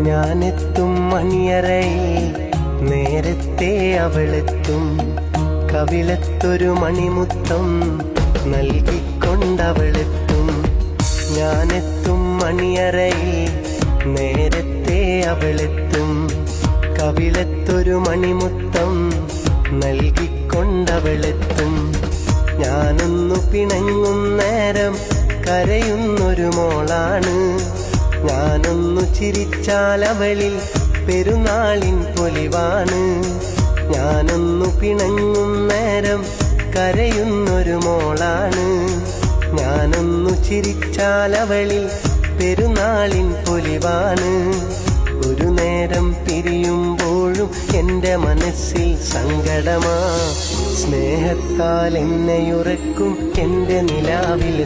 ഞാനെത്തും മണിയറയിൽ നേരത്തെ അവളെത്തും. കവിളത്തൊരു മണിമുത്തം നൽകിക്കൊണ്ടവളെത്തും. ഞാനെത്തും മണിയറയിൽ നേരത്തെ അവളെത്തും. കവിളത്തൊരു മണിമുത്തം നൽകിക്കൊണ്ടവളെത്തും. ഞാനൊന്നു പിണങ്ങും നേരം കരയുന്നൊരു മോളാണ്. ഞാനൊന്നു ചിരിച്ചാലവളിൽ പെരുന്നാളിൻ പൊലിവാണ്. ഞാനൊന്നു പിണങ്ങും നേരം കരയുന്നൊരു മോളാണ്. ഞാനൊന്നു ചിരിച്ചാലവളിൽ പെരുന്നാളിൻ പൊലിവാണ്. ഒരു നേരം പിരിയുമ്പോഴും എൻ്റെ മനസ്സിൽ സങ്കടമാ. സ്നേഹത്താൽ എന്നെയുറക്കും എൻ്റെ നിലാവിലെ